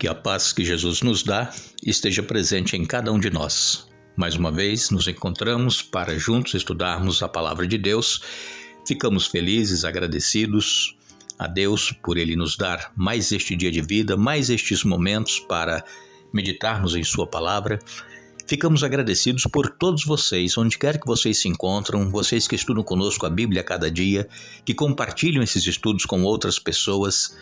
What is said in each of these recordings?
Que a paz que Jesus nos dá esteja presente em cada um de nós. Mais uma vez nos encontramos para juntos estudarmos a palavra de Deus. Ficamos felizes, agradecidos a Deus por Ele nos dar mais este dia de vida, mais estes momentos para meditarmos em Sua palavra. Ficamos agradecidos por todos vocês, onde quer que vocês se encontram, vocês que estudam conosco a Bíblia a cada dia, que compartilham esses estudos com outras pessoas.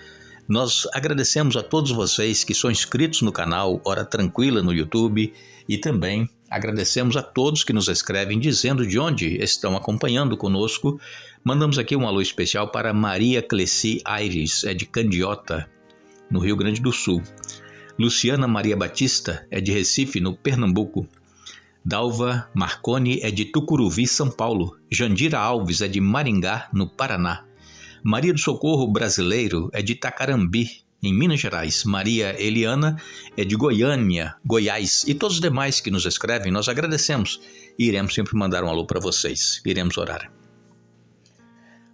Nós agradecemos a todos vocês que são inscritos no canal Hora Tranquila no YouTube e também agradecemos a todos que nos escrevem dizendo de onde estão acompanhando conosco. Mandamos aqui um alô especial para Maria Cleci Aires, de Candiota, no Rio Grande do Sul. Luciana Maria Batista é de Recife, no Pernambuco. Dalva Marconi é de Tucuruvi, São Paulo. Jandira Alves é de Maringá, no Paraná. Maria do Socorro Brasileiro é de Tacarambi, em Minas Gerais. Maria Eliana é de Goiânia, Goiás. E todos os demais que nos escrevem, nós agradecemos. E iremos sempre mandar um alô para vocês. Iremos orar.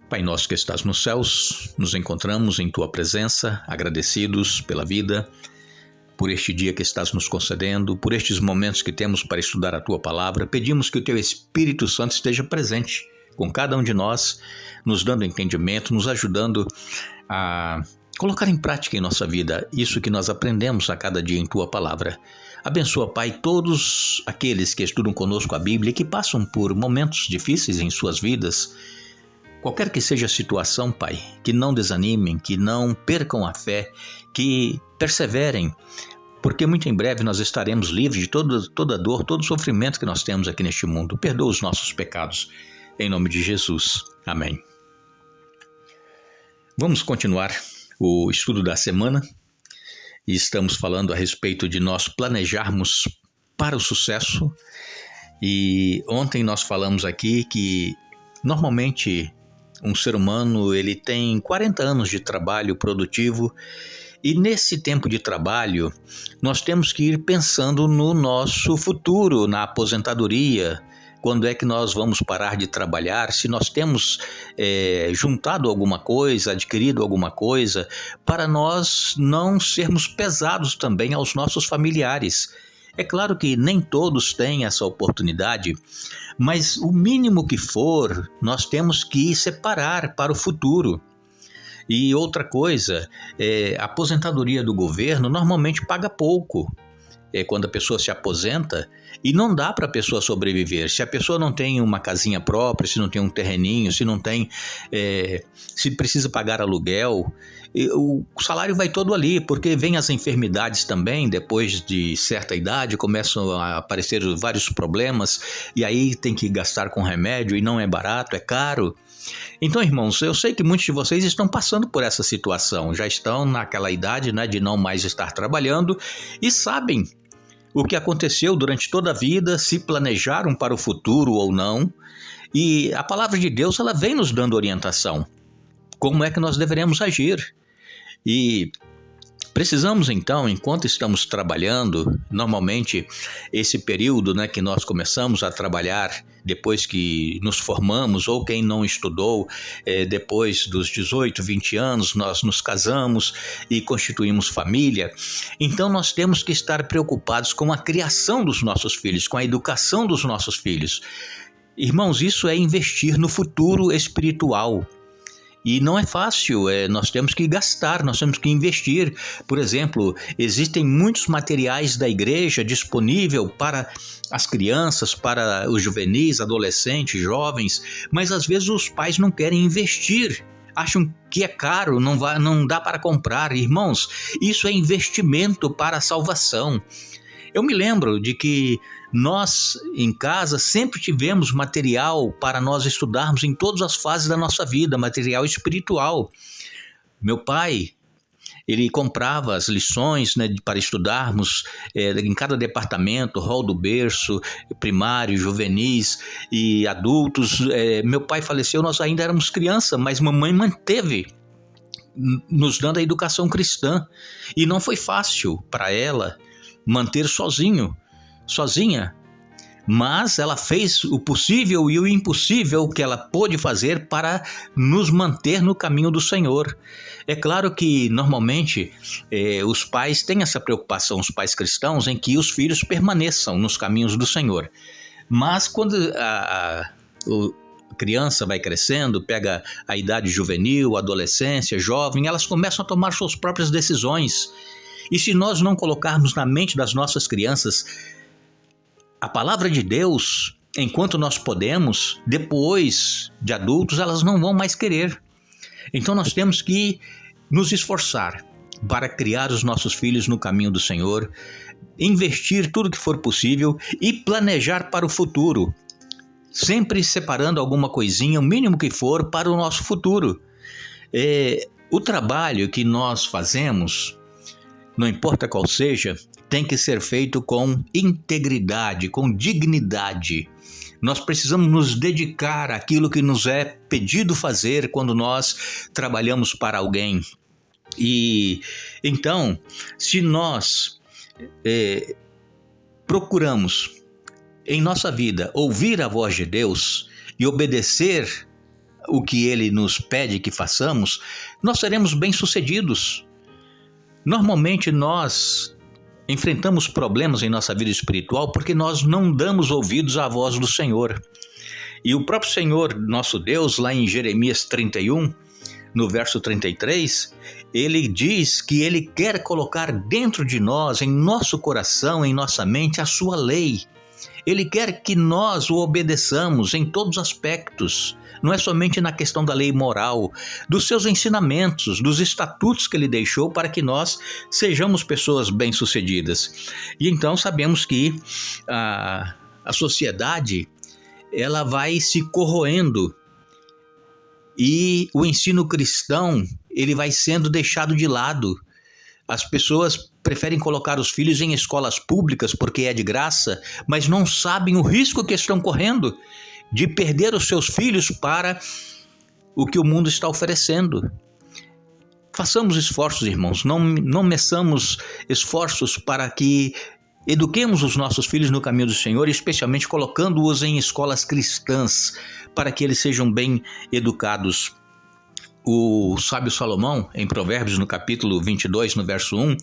Pai nosso que estás nos céus, nos encontramos em Tua presença, agradecidos pela vida, por este dia que estás nos concedendo, por estes momentos que temos para estudar a Tua palavra. Pedimos que o Teu Espírito Santo esteja presente com cada um de nós, nos dando entendimento, nos ajudando a colocar em prática em nossa vida isso que nós aprendemos a cada dia em Tua palavra. Abençoa, Pai, todos aqueles que estudam conosco a Bíblia e que passam por momentos difíceis em suas vidas. Qualquer que seja a situação, Pai, que não desanimem, que não percam a fé, que perseverem, porque muito em breve nós estaremos livres de toda dor, todo sofrimento que nós temos aqui neste mundo. Perdoa os nossos pecados. Em nome de Jesus. Amém. Vamos continuar o estudo da semana e estamos falando a respeito de nós planejarmos para o sucesso. E ontem nós falamos aqui que normalmente um ser humano ele tem 40 anos de trabalho produtivo e nesse tempo de trabalho nós temos que ir pensando no nosso futuro, na aposentadoria. Quando é que nós vamos parar de trabalhar? Se nós temos juntado alguma coisa, adquirido alguma coisa, para nós não sermos pesados também aos nossos familiares. É claro que nem todos têm essa oportunidade, mas o mínimo que for, nós temos que separar para o futuro. E outra coisa, a aposentadoria do governo normalmente paga pouco. Quando a pessoa se aposenta e não dá para a pessoa sobreviver. Se a pessoa não tem uma casinha própria, se não tem um terreninho, se não tem, se precisa pagar aluguel, o salário vai todo ali, porque vem as enfermidades também, depois de certa idade começam a aparecer vários problemas e aí tem que gastar com remédio e não é barato, é caro. Então, irmãos, eu sei que muitos de vocês estão passando por essa situação, já estão naquela idade, né, de não mais estar trabalhando e sabem o que aconteceu durante toda a vida, se planejaram para o futuro ou não. E a palavra de Deus ela vem nos dando orientação. Como é que nós deveremos agir? E precisamos então, enquanto estamos trabalhando, normalmente esse período, né, que nós começamos a trabalhar depois que nos formamos, ou quem não estudou, depois dos 18, 20 anos, nós nos casamos e constituímos família. Então nós temos que estar preocupados com a criação dos nossos filhos, com a educação dos nossos filhos. Irmãos, isso é investir no futuro espiritual. E não é fácil, nós temos que gastar, nós temos que investir. Por exemplo, existem muitos materiais da igreja disponível para as crianças, para os juvenis, adolescentes, jovens, mas às vezes os pais não querem investir. Acham que é caro, não dá para comprar. Irmãos, isso é investimento para a salvação. Eu me lembro de que nós, em casa, sempre tivemos material para nós estudarmos em todas as fases da nossa vida, material espiritual. Meu pai, ele comprava as lições, né, para estudarmos em cada departamento, rol do berço, primário, juvenis e adultos. Meu pai faleceu, nós ainda éramos criança, mas mamãe manteve nos dando a educação cristã. E não foi fácil para ela manter sozinha, mas ela fez o possível e o impossível que ela pôde fazer para nos manter no caminho do Senhor. É claro que normalmente os pais têm essa preocupação, os pais cristãos, em que os filhos permaneçam nos caminhos do Senhor. Mas quando a criança vai crescendo, pega a idade juvenil, adolescência, jovem, elas começam a tomar suas próprias decisões. E se nós não colocarmos na mente das nossas crianças a palavra de Deus, enquanto nós podemos, depois de adultos, elas não vão mais querer. Então nós temos que nos esforçar para criar os nossos filhos no caminho do Senhor, investir tudo que for possível e planejar para o futuro, sempre separando alguma coisinha, o mínimo que for, para o nosso futuro. O trabalho que nós fazemos, não importa qual seja, tem que ser feito com integridade, com dignidade. Nós precisamos nos dedicar àquilo que nos é pedido fazer quando nós trabalhamos para alguém. E então, se nós procuramos em nossa vida ouvir a voz de Deus e obedecer o que Ele nos pede que façamos, nós seremos bem-sucedidos. Normalmente nós enfrentamos problemas em nossa vida espiritual porque nós não damos ouvidos à voz do Senhor. E o próprio Senhor, nosso Deus, lá em Jeremias 31, no verso 33, Ele diz que Ele quer colocar dentro de nós, em nosso coração, em nossa mente, a sua lei. Ele quer que nós o obedeçamos em todos os aspectos. Não é somente na questão da lei moral, dos seus ensinamentos, dos estatutos que Ele deixou para que nós sejamos pessoas bem-sucedidas. E então sabemos que a sociedade ela vai se corroendo e o ensino cristão ele vai sendo deixado de lado. As pessoas preferem colocar os filhos em escolas públicas porque é de graça, mas não sabem o risco que estão correndo de perder os seus filhos para o que o mundo está oferecendo. Façamos esforços, irmãos, não meçamos esforços para que eduquemos os nossos filhos no caminho do Senhor, especialmente colocando-os em escolas cristãs, para que eles sejam bem educados. O sábio Salomão, em Provérbios, no capítulo 22, no verso 1,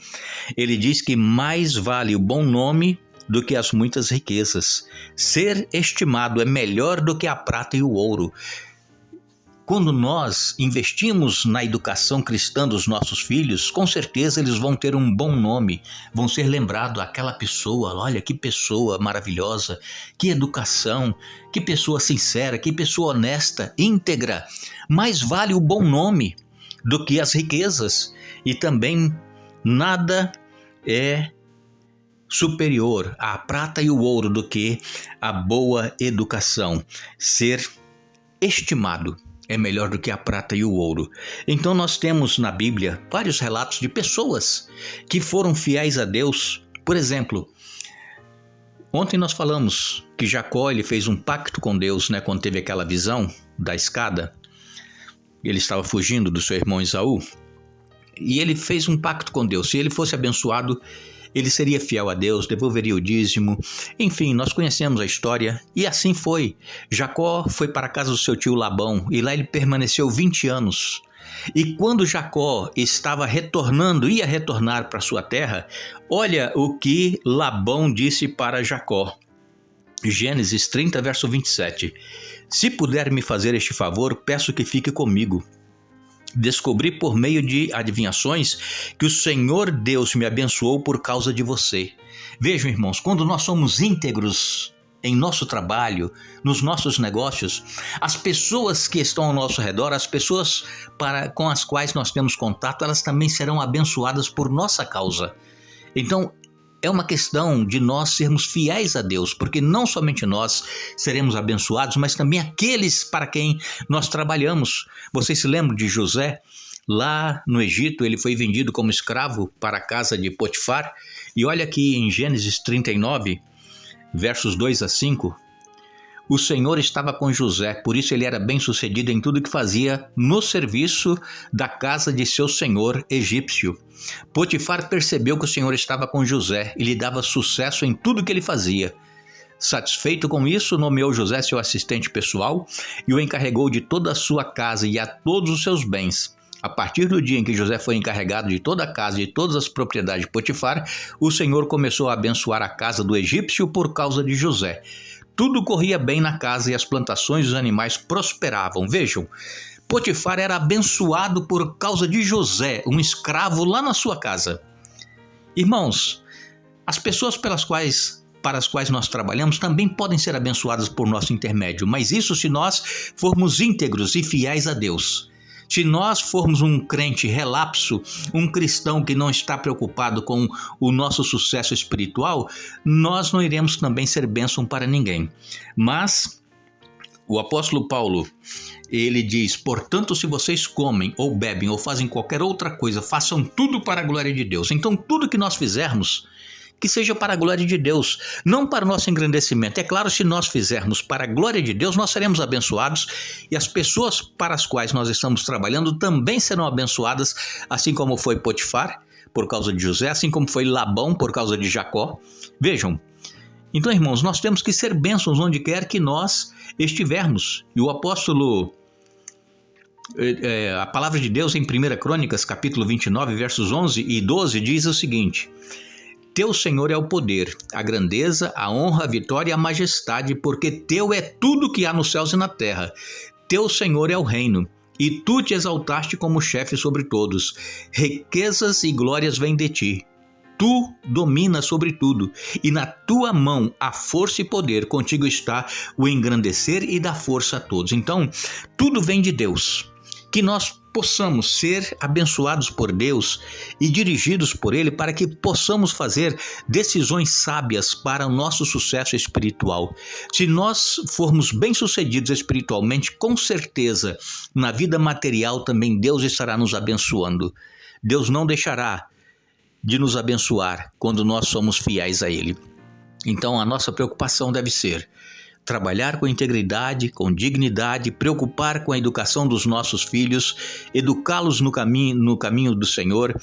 ele diz que mais vale o bom nome do que as muitas riquezas. Ser estimado é melhor do que a prata e o ouro. Quando nós investimos na educação cristã dos nossos filhos, com certeza eles vão ter um bom nome, vão ser lembrados aquela pessoa, olha que pessoa maravilhosa, que educação, que pessoa sincera, que pessoa honesta, íntegra. Mais vale o bom nome do que as riquezas, e também nada é superior à prata e o ouro do que a boa educação. Ser estimado é melhor do que a prata e o ouro. Então nós temos na Bíblia vários relatos de pessoas que foram fiéis a Deus. Por exemplo, ontem nós falamos que Jacó ele fez um pacto com Deus, quando teve aquela visão da escada. Ele estava fugindo do seu irmão Esaú e ele fez um pacto com Deus. Se ele fosse abençoado, ele seria fiel a Deus, devolveria o dízimo. Enfim, nós conhecemos a história e assim foi. Jacó foi para a casa do seu tio Labão e lá ele permaneceu 20 anos. E quando Jacó ia retornar para sua terra, olha o que Labão disse para Jacó. Gênesis 30, verso 27. Se puder me fazer este favor, peço que fique comigo. Descobri por meio de adivinhações que o Senhor Deus me abençoou por causa de você. Vejam, irmãos, quando nós somos íntegros em nosso trabalho, nos nossos negócios, as pessoas que estão ao nosso redor, as pessoas com as quais nós temos contato, elas também serão abençoadas por nossa causa. Então, é uma questão de nós sermos fiéis a Deus, porque não somente nós seremos abençoados, mas também aqueles para quem nós trabalhamos. Vocês se lembram de José? Lá no Egito, ele foi vendido como escravo para a casa de Potifar. E olha aqui em Gênesis 39, versos 2 a 5. O Senhor estava com José, por isso ele era bem-sucedido em tudo que fazia no serviço da casa de seu senhor egípcio. Potifar percebeu que o Senhor estava com José e lhe dava sucesso em tudo que ele fazia. Satisfeito com isso, nomeou José seu assistente pessoal e o encarregou de toda a sua casa e a todos os seus bens. A partir do dia em que José foi encarregado de toda a casa e de todas as propriedades de Potifar, o Senhor começou a abençoar a casa do egípcio por causa de José. Tudo corria bem na casa e as plantações dos animais prosperavam. Vejam, Potifar era abençoado por causa de José, um escravo lá na sua casa. Irmãos, as pessoas para as quais nós trabalhamos também podem ser abençoadas por nosso intermédio, mas isso se nós formos íntegros e fiéis a Deus. Se nós formos um crente relapso, um cristão que não está preocupado com o nosso sucesso espiritual, nós não iremos também ser bênção para ninguém. Mas o apóstolo Paulo, ele diz: portanto, se vocês comem ou bebem ou fazem qualquer outra coisa, façam tudo para a glória de Deus. Então, tudo que nós fizermos, que seja para a glória de Deus, não para o nosso engrandecimento. É claro, se nós fizermos para a glória de Deus, nós seremos abençoados e as pessoas para as quais nós estamos trabalhando também serão abençoadas, assim como foi Potifar, por causa de José, assim como foi Labão, por causa de Jacó. Vejam, então, irmãos, nós temos que ser bênçãos onde quer que nós estivermos. E o apóstolo, a palavra de Deus em 1 Crônicas, capítulo 29, versos 11 e 12, diz o seguinte: Teu, Senhor, é o poder, a grandeza, a honra, a vitória e a majestade, porque teu é tudo que há nos céus e na terra. Teu, Senhor, é o reino, e tu te exaltaste como chefe sobre todos. Riquezas e glórias vêm de ti. Tu dominas sobre tudo, e na tua mão há força e poder. Contigo está o engrandecer e dar força a todos. Então, tudo vem de Deus. Que nós possamos ser abençoados por Deus e dirigidos por Ele para que possamos fazer decisões sábias para o nosso sucesso espiritual. Se nós formos bem-sucedidos espiritualmente, com certeza, na vida material também Deus estará nos abençoando. Deus não deixará de nos abençoar quando nós somos fiéis a Ele. Então, a nossa preocupação deve ser trabalhar com integridade, com dignidade, preocupar com a educação dos nossos filhos, educá-los no caminho do Senhor,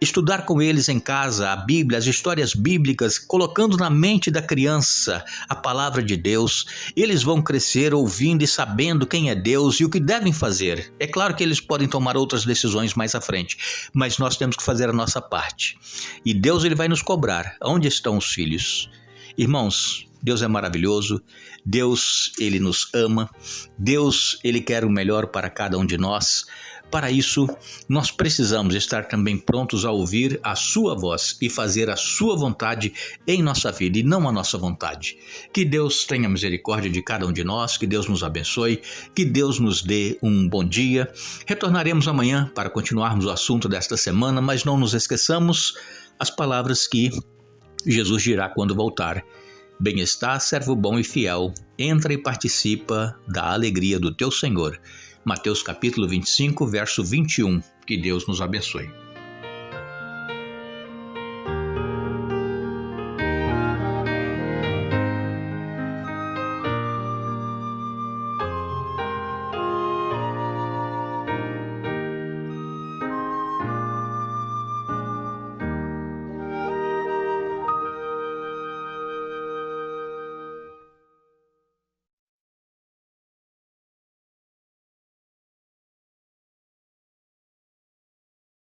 estudar com eles em casa a Bíblia, as histórias bíblicas, colocando na mente da criança a palavra de Deus. Eles vão crescer ouvindo e sabendo quem é Deus e o que devem fazer. É claro que eles podem tomar outras decisões mais à frente, mas nós temos que fazer a nossa parte. E Deus, Ele vai nos cobrar. Onde estão os filhos? Irmãos, Deus é maravilhoso, Deus, Ele nos ama, Deus, Ele quer o melhor para cada um de nós. Para isso, nós precisamos estar também prontos a ouvir a sua voz e fazer a sua vontade em nossa vida e não a nossa vontade. Que Deus tenha misericórdia de cada um de nós, que Deus nos abençoe, que Deus nos dê um bom dia. Retornaremos amanhã para continuarmos o assunto desta semana, mas não nos esqueçamos as palavras que Jesus dirá quando voltar. Bem-estar, servo bom e fiel, entra e participa da alegria do teu Senhor. Mateus capítulo 25, verso 21. Que Deus nos abençoe.